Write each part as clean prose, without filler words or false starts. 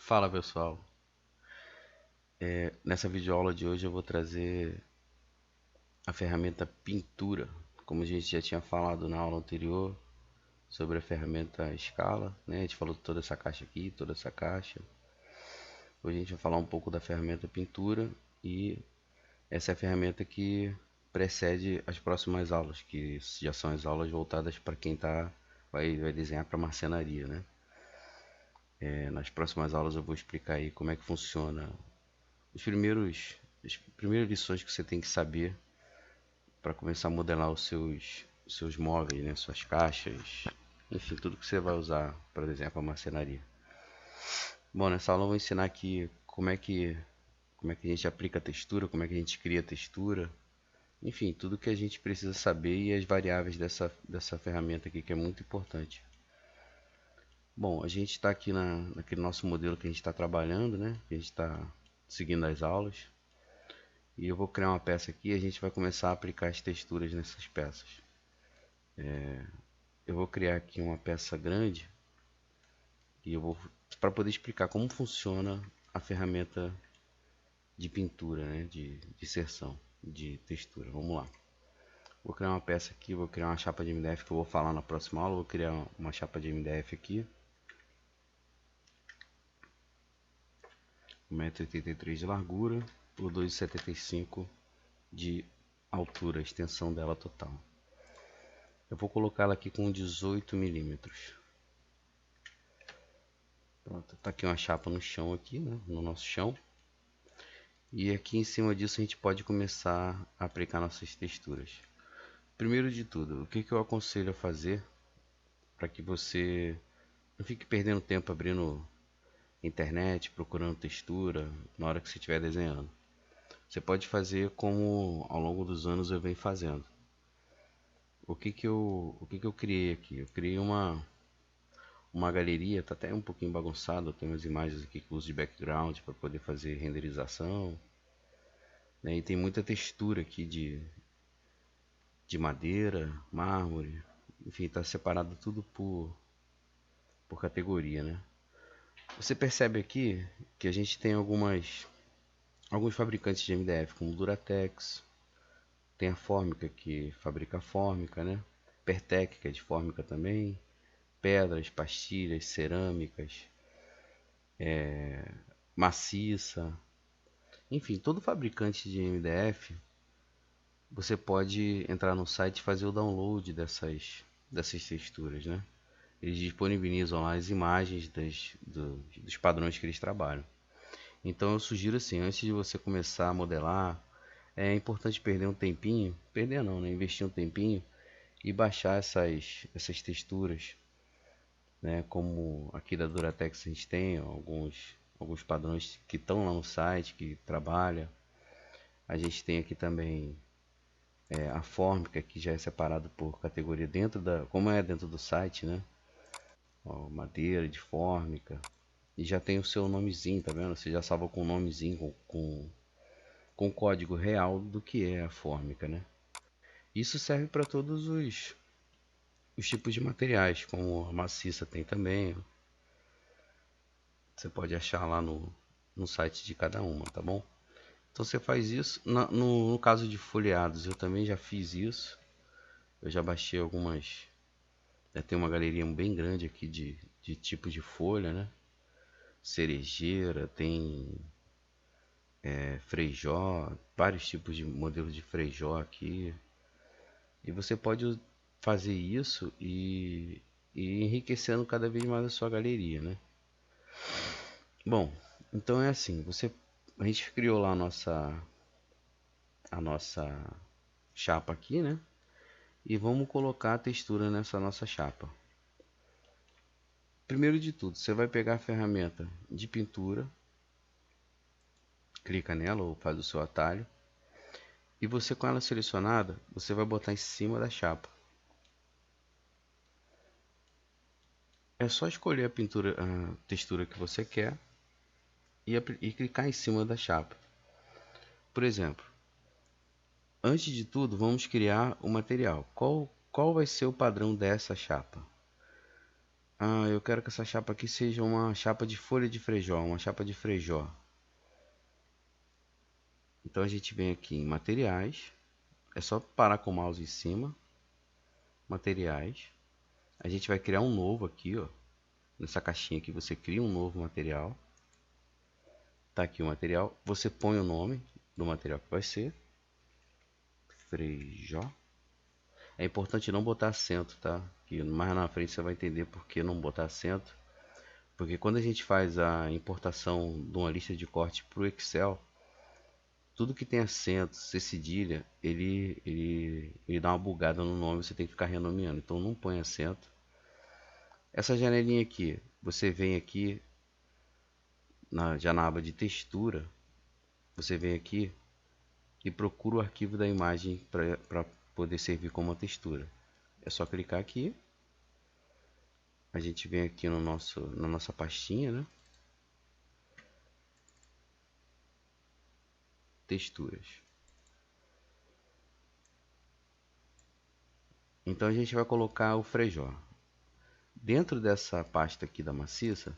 Fala pessoal, nessa videoaula de hoje eu vou trazer a ferramenta Pintura. Como a gente já tinha falado na aula anterior sobre a ferramenta Scala, né? A gente falou toda essa caixa aqui, toda essa caixa. Hoje a gente vai falar um pouco da ferramenta Pintura e essa é a ferramenta que precede as próximas aulas, que já são as aulas voltadas para quem vai desenhar para marcenaria, né? Nas próximas aulas eu vou explicar aí como é que funciona as primeiras lições que você tem que saber para começar a modelar os seus móveis, né, suas caixas, enfim, tudo que você vai usar para desenhar para marcenaria. Bom, nessa aula eu vou ensinar aqui como é que a gente aplica a textura, como é que a gente cria a textura, enfim, tudo que a gente precisa saber e as variáveis dessa ferramenta aqui que é muito importante. Bom, a gente está aqui naquele nosso modelo que a gente está trabalhando, né? Que a gente está seguindo as aulas. E eu vou criar uma peça aqui e a gente vai começar a aplicar as texturas nessas peças. Eu vou criar aqui uma peça grande e eu vou para poder explicar como funciona a ferramenta de pintura, né, de inserção de textura. Vamos lá. Vou criar uma peça aqui, vou criar uma chapa de MDF que eu vou falar na próxima aula. Vou criar uma chapa de MDF aqui, 1,83 m de largura por 2,75 de altura, a extensão dela total. Eu vou colocar ela aqui com 18 milímetros. Pronto, tá aqui uma chapa no chão aqui, né, no nosso chão. E aqui em cima disso a gente pode começar a aplicar nossas texturas. Primeiro de tudo, o que eu aconselho a fazer para que você não fique perdendo tempo abrindo internet, procurando textura na hora que você estiver desenhando. Você pode fazer como ao longo dos anos eu venho fazendo. O que eu criei aqui? Eu criei uma galeria, tá até um pouquinho bagunçado, tem umas imagens aqui que eu uso de background para poder fazer renderização, né? E tem muita textura aqui de madeira, mármore, enfim, está separado tudo por categoria, né? Você percebe aqui que a gente tem alguns fabricantes de MDF, como Duratex, tem a Fórmica que fabrica a fórmica, né? Pertec, que é de fórmica também, pedras, pastilhas, cerâmicas, maciça, enfim, todo fabricante de MDF, você pode entrar no site e fazer o download dessas texturas, né? Eles disponibilizam lá as imagens dos padrões que eles trabalham. Então eu sugiro assim, antes de você começar a modelar, é importante perder um tempinho, perder não, né? Investir um tempinho e baixar essas texturas, né? Como aqui da Duratex a gente tem alguns padrões que estão lá no site, que trabalha. A gente tem aqui também a fórmica, que já é separado por categoria como é dentro do site, né? Ó, madeira de fórmica. E já tem o seu nomezinho, tá vendo? Você já salva com o nomezinho, com o código real do que é a fórmica, né? Isso serve para todos os tipos de materiais, como a maciça tem também. Você pode achar lá no site de cada uma, tá bom? Então você faz isso. No caso de folheados, eu também já fiz isso. Eu já baixei algumas. Já tem uma galeria bem grande aqui de tipos de folha, né? Cerejeira, tem Frejó, vários tipos de modelos de Frejó aqui. E você pode fazer isso e enriquecendo cada vez mais a sua galeria, né? Bom, então é assim, a gente criou lá a nossa chapa aqui, né? E vamos colocar a textura nessa nossa chapa. Primeiro de tudo, você vai pegar a ferramenta de pintura, clica nela ou faz o seu atalho, e você com ela selecionada, você vai botar em cima da chapa. É só escolher a textura que você quer e clicar em cima da chapa. Por exemplo, antes de tudo, vamos criar o material. Qual vai ser o padrão dessa chapa? Ah, eu quero que essa chapa aqui seja uma chapa de folha de frejó, uma chapa de frejó. Então a gente vem aqui em materiais, é só parar com o mouse em cima, materiais. A gente vai criar um novo aqui, ó. Nessa caixinha aqui você cria um novo material. Tá aqui o material, você põe o nome do material que vai ser frejó. É importante não botar acento, tá? Que mais na frente você vai entender por que não botar acento. Porque quando a gente faz a importação de uma lista de corte para o Excel, tudo que tem acento, C cedilha, ele dá uma bugada no nome, você tem que ficar renomeando. Então não põe acento. Essa janelinha aqui, você vem aqui já na aba de textura, você vem aqui e procura o arquivo da imagem para poder servir como uma textura. É só clicar aqui, a gente vem aqui no na nossa pastinha, né? Texturas. Então a gente vai colocar o frejó. Dentro dessa pasta aqui da maciça,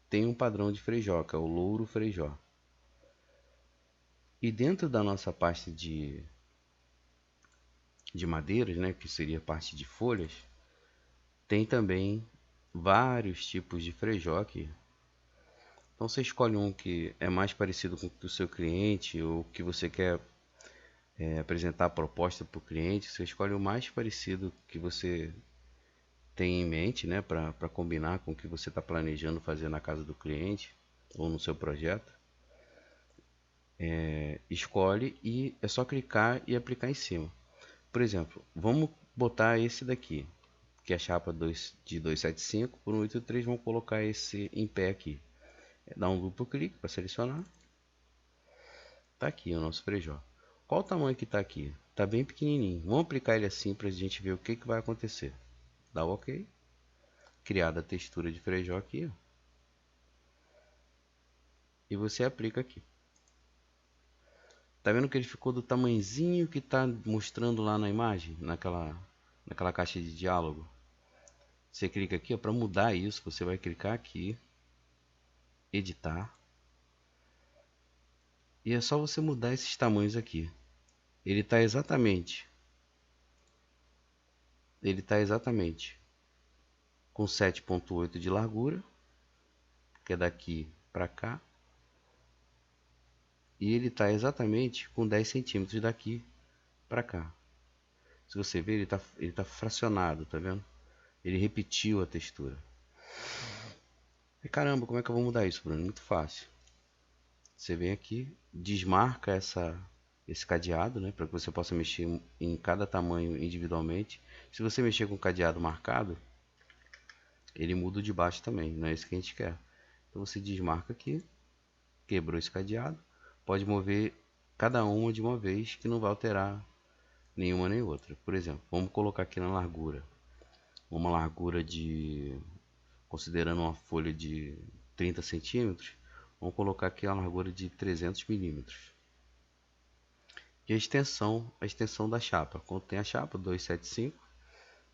tem um padrão de frejó, que é o louro frejó. E dentro da nossa pasta de madeiras, né, que seria parte de folhas, tem também vários tipos de frejó aqui. Então você escolhe um que é mais parecido com o seu cliente ou que você quer apresentar a proposta para o cliente. Você escolhe o mais parecido que você tem em mente, né, para combinar com o que você está planejando fazer na casa do cliente ou no seu projeto. Escolhe e é só clicar e aplicar em cima. Por exemplo, vamos botar esse daqui, que é a chapa de 275 por 183. Vamos colocar esse em pé aqui. Dá um duplo clique para selecionar. Tá aqui o nosso frejó. Qual o tamanho que está aqui? Tá bem pequenininho. Vamos aplicar ele assim para a gente ver o que vai acontecer. Dá o OK. Criada a textura de frejó aqui. E você aplica aqui. Tá vendo que ele ficou do tamanhozinho que tá mostrando lá na imagem, naquela caixa de diálogo? Você clica aqui para mudar isso, você vai clicar aqui, editar, e é só você mudar esses tamanhos aqui. Ele está exatamente com 7,8 de largura, que é daqui para cá, e ele está exatamente com 10 centímetros daqui para cá. Se você ver, ele tá fracionado, tá vendo? Ele repetiu a textura. E caramba, como é que eu vou mudar isso, Bruno? Muito fácil. Você vem aqui, desmarca esse cadeado, né, para que você possa mexer em cada tamanho individualmente. Se você mexer com o cadeado marcado, ele muda o de baixo também, não é isso que a gente quer. Então você desmarca aqui, quebrou esse cadeado, pode mover cada uma de uma vez que não vai alterar nenhuma nem outra. Por exemplo, vamos colocar aqui na largura, uma largura de, considerando uma folha de 30 centímetros, vamos colocar aqui a largura de 300 milímetros. E a extensão da chapa, contém a chapa 275,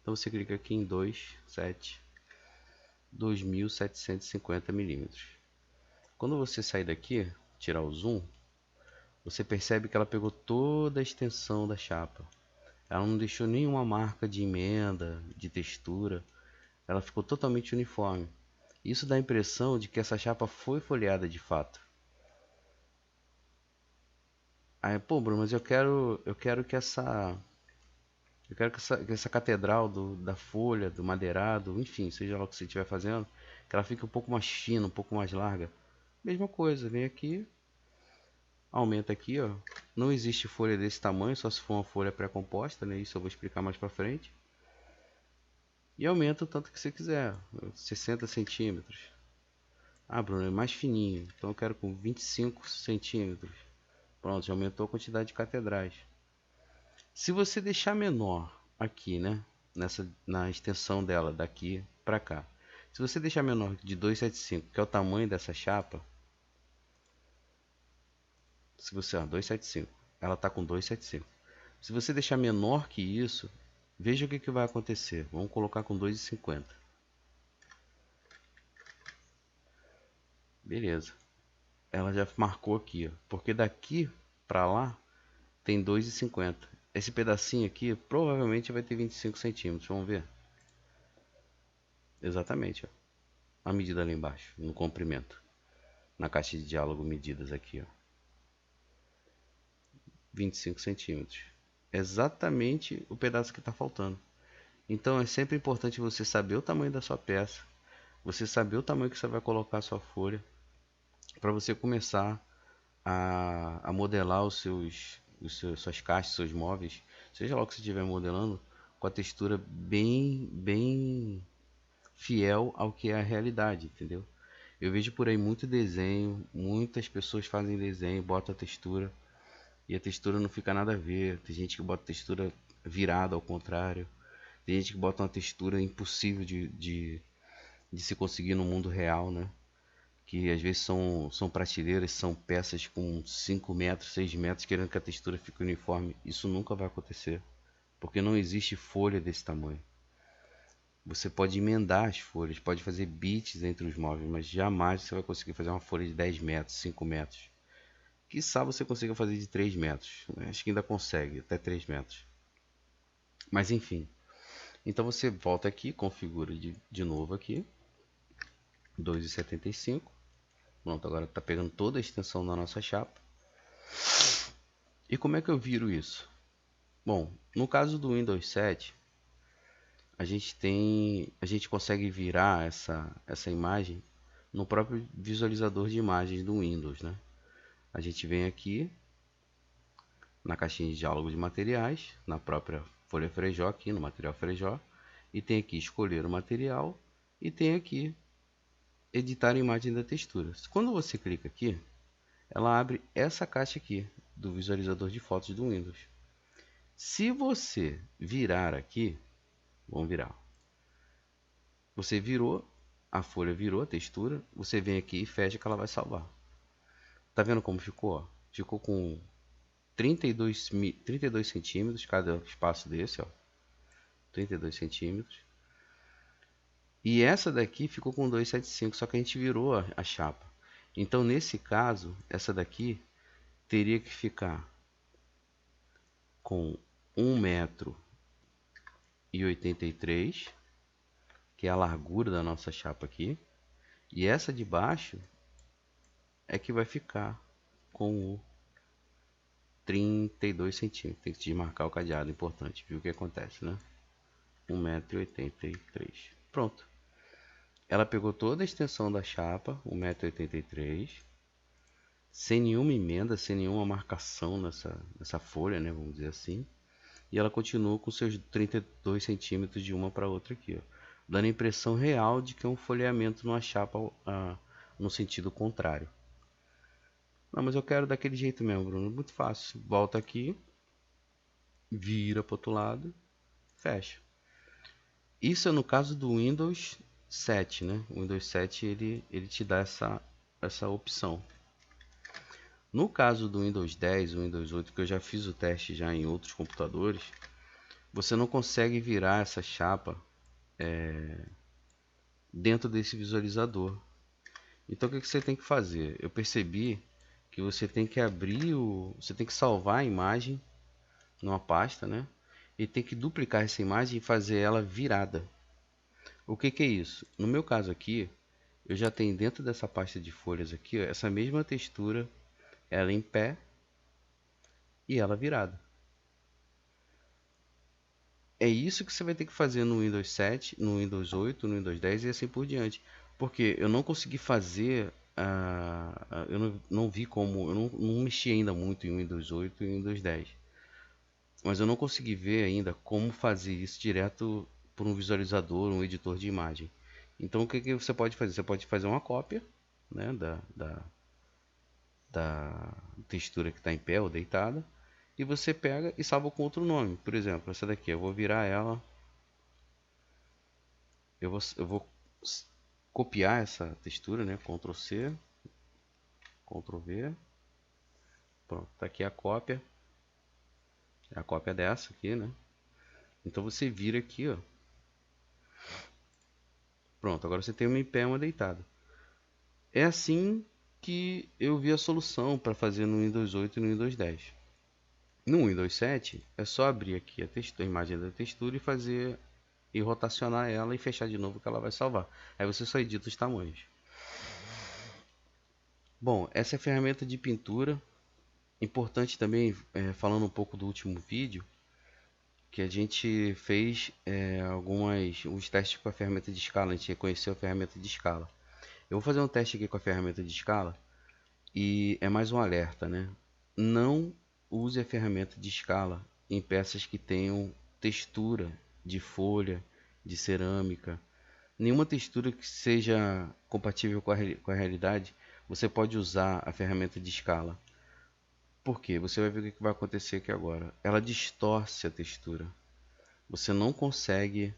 então você clica aqui em 2750 milímetros. Quando você sair daqui, tirar o zoom, você percebe que ela pegou toda a extensão da chapa. Ela não deixou nenhuma marca de emenda, de textura. Ela ficou totalmente uniforme. Isso dá a impressão de que essa chapa foi folheada de fato. Aí, pô, Bruno, mas eu quero que essa catedral da folha, do madeirado, enfim, seja lá o que você estiver fazendo, que ela fique um pouco mais fina, um pouco mais larga. Mesma coisa, vem aqui, aumenta aqui, ó. Não existe folha desse tamanho, só se for uma folha pré-composta, né? Isso eu vou explicar mais pra frente. E aumenta o tanto que você quiser, 60 centímetros. Ah, Bruno, é mais fininho, então eu quero com 25 centímetros. Pronto, já aumentou a quantidade de catedrais. Se você deixar menor aqui, né? Na extensão dela, daqui para cá. Se você deixar menor de 275, que é o tamanho dessa chapa, se você, ó, 275, ela está com 275. Se você deixar menor que isso, veja o que vai acontecer. Vamos colocar com 2,50. Beleza. Ela já marcou aqui, ó, porque daqui pra lá tem 2,50. Esse pedacinho aqui provavelmente vai ter 25 centímetros. Vamos ver? Exatamente, ó. A medida ali embaixo, no comprimento. Na caixa de diálogo, medidas aqui, ó. 25 centímetros. Exatamente o pedaço que está faltando. Então é sempre importante você saber o tamanho da sua peça, você saber o tamanho que você vai colocar a sua folha, para você começar a modelar suas caixas, seus móveis, seja lá o que você estiver modelando, com a textura bem fiel ao que é a realidade, entendeu? Eu vejo por aí muito desenho, muitas pessoas fazem desenho, botam a textura e a textura não fica nada a ver. Tem gente que bota a textura virada ao contrário, tem gente que bota uma textura impossível de se conseguir no mundo real, né? Que às vezes são prateleiras, são peças com 5 metros, 6 metros, querendo que a textura fique uniforme. Isso nunca vai acontecer, porque não existe folha desse tamanho. Você pode emendar as folhas, pode fazer bits entre os móveis, mas jamais você vai conseguir fazer uma folha de 10 metros, 5 metros. Quiçá você consiga fazer de 3 metros. Acho que ainda consegue, até 3 metros. Mas enfim. Então você volta aqui, configura de novo aqui. 2,75. Pronto, agora está pegando toda a extensão da nossa chapa. E como é que eu viro isso? Bom, no caso do Windows 7, a gente consegue virar essa imagem no próprio visualizador de imagens do Windows, né? A gente vem aqui na caixinha de diálogo de materiais, na própria folha Frejó, aqui no material Frejó, e tem aqui escolher o material e tem aqui editar a imagem da textura. Quando você clica aqui, ela abre essa caixa aqui do visualizador de fotos do Windows. Se você virar aqui, vamos virar. Você virou, a folha virou a textura, você vem aqui e fecha que ela vai salvar. Tá vendo como ficou? Ó? Ficou com 32 centímetros cada espaço desse, ó. 32 centímetros. E essa daqui ficou com 2,75, só que a gente virou a chapa. Então, nesse caso, essa daqui teria que ficar com 1,83 m, que é a largura da nossa chapa aqui. E essa de baixo é que vai ficar com o 32 centímetros. Tem que desmarcar o cadeado, importante. Viu o que acontece, né? 1,83 m. Pronto. Ela pegou toda a extensão da chapa, 1,83 m, sem nenhuma emenda, sem nenhuma marcação nessa folha, né? Vamos dizer assim. E ela continua com seus 32 centímetros de uma para outra aqui, ó, dando a impressão real de que é um folheamento numa chapa no sentido contrário. Não, mas eu quero daquele jeito mesmo, Bruno. Muito fácil. Volta aqui, vira para o outro lado, fecha. Isso é no caso do Windows 7, né? O Windows 7 ele te dá essa opção. No caso do Windows 10, o Windows 8, que eu já fiz o teste já em outros computadores, você não consegue virar essa chapa dentro desse visualizador. Então o que você tem que fazer? Eu percebi que você tem que você tem que salvar a imagem numa pasta, né? E tem que duplicar essa imagem e fazer ela virada. O que é isso? No meu caso aqui, eu já tenho dentro dessa pasta de folhas aqui, ó, essa mesma textura, ela em pé e ela virada. É isso que você vai ter que fazer no Windows 7, no Windows 8, no Windows 10 e assim por diante. Porque eu não consegui fazer, eu não vi como, eu não mexi ainda muito em Windows 8 e Windows 10. Mas eu não consegui ver ainda como fazer isso direto por um visualizador, um editor de imagem. Então o que você pode fazer? Você pode fazer uma cópia, né, da textura que está em pé ou deitada, e você pega e salva com outro nome. Por exemplo, essa daqui, eu vou virar ela, eu vou copiar essa textura, né? Ctrl C, Ctrl V, pronto, tá aqui a cópia, é a cópia dessa aqui, né? Então você vira aqui, ó. Pronto, agora você tem uma em pé e uma deitada. É assim que eu vi a solução para fazer no Windows 8 e no Windows 10. No Windows 7 é só abrir aqui a textura, a imagem da textura e fazer e rotacionar ela e fechar de novo que ela vai salvar. Aí você só edita os tamanhos. Bom, essa é a ferramenta de pintura. Importante também, falando um pouco do último vídeo, que a gente fez uns testes com a ferramenta de escala. A gente reconheceu a ferramenta de escala. Eu vou fazer um teste aqui com a ferramenta de escala e é mais um alerta, né? Não use a ferramenta de escala em peças que tenham textura de folha, de cerâmica. Nenhuma textura que seja compatível com a realidade, você pode usar a ferramenta de escala. Por quê? Você vai ver o que vai acontecer aqui agora. Ela distorce a textura. Você não consegue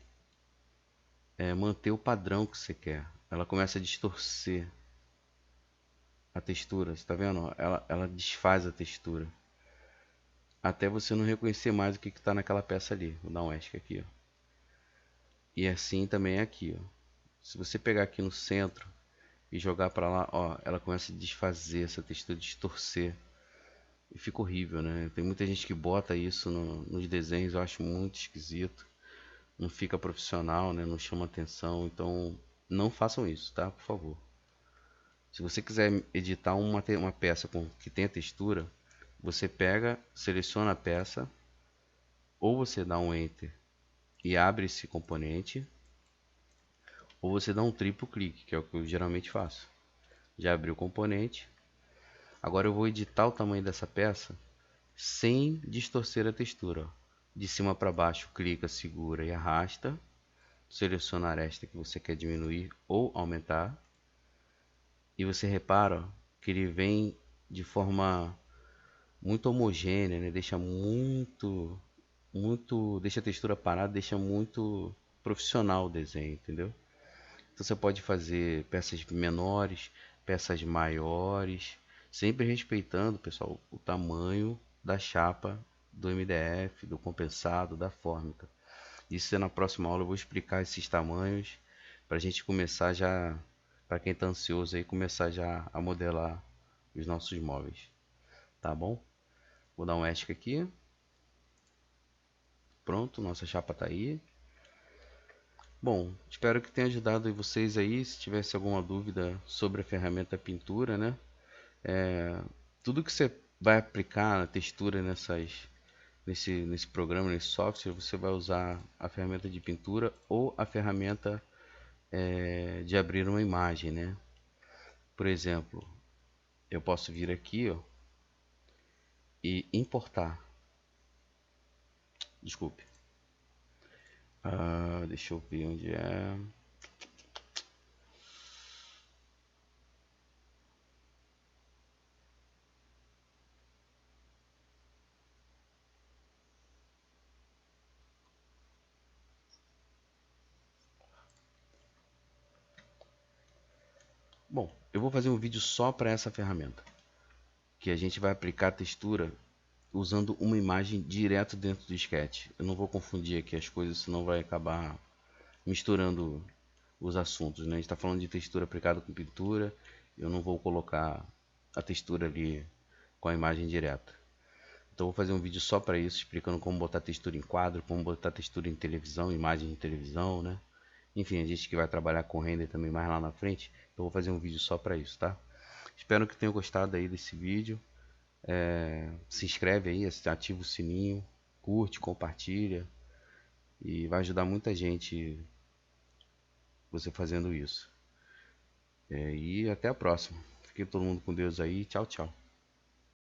manter o padrão que você quer. Ela começa a distorcer a textura. Você está vendo? Ela desfaz a textura. Até você não reconhecer mais o que está naquela peça ali. Vou dar um ESC aqui. Ó. E assim também é aqui. Ó. Se você pegar aqui no centro e jogar para lá, ó, ela começa a desfazer essa textura, distorcer. E fica horrível, né? Tem muita gente que bota isso nos desenhos, eu acho muito esquisito. Não fica profissional, né? Não chama atenção. Então, não façam isso, tá? Por favor. Se você quiser editar uma peça que tenha textura, você pega, seleciona a peça, ou você dá um Enter e abre esse componente, ou você dá um triplo clique, que é o que eu geralmente faço. Já abri o componente. Agora eu vou editar o tamanho dessa peça sem distorcer a textura. Ó. De cima para baixo, clica, segura e arrasta. Seleciona a aresta que você quer diminuir ou aumentar. E você repara ó, que ele vem de forma muito homogênea, né? Deixa a textura parada, deixa muito profissional o desenho, entendeu? Então você pode fazer peças menores, peças maiores, sempre respeitando, pessoal, o tamanho da chapa do MDF, do compensado, da fórmica. Isso na próxima aula eu vou explicar esses tamanhos para a gente começar já, para quem está ansioso aí, começar já a modelar os nossos móveis, tá bom? Vou dar um ESC aqui. Pronto, nossa chapa está aí. Bom, espero que tenha ajudado vocês aí. Se tivesse alguma dúvida sobre a ferramenta pintura, né? Tudo que você vai aplicar na textura nesse programa, nesse software, você vai usar a ferramenta de pintura ou a ferramenta de abrir uma imagem, né? Por exemplo, eu posso vir aqui, ó, e importar. Desculpe. Deixa eu ver onde é. Bom, eu vou fazer um vídeo só para essa ferramenta, que a gente vai aplicar a textura usando uma imagem direto dentro do Sketch. Eu não vou confundir aqui as coisas, senão vai acabar misturando os assuntos, né? A gente está falando de textura aplicada com pintura, eu não vou colocar a textura ali com a imagem direta. Então vou fazer um vídeo só para isso, explicando como botar textura em quadro, como botar textura em televisão, imagem de televisão, né? Enfim, a gente que vai trabalhar com render também mais lá na frente, então vou fazer um vídeo só para isso, tá? Espero que tenham gostado aí desse vídeo. Se inscreve aí, ativa o sininho, curte, compartilha e vai ajudar muita gente você fazendo isso. E até a próxima. Fique todo mundo com Deus aí. Tchau, tchau.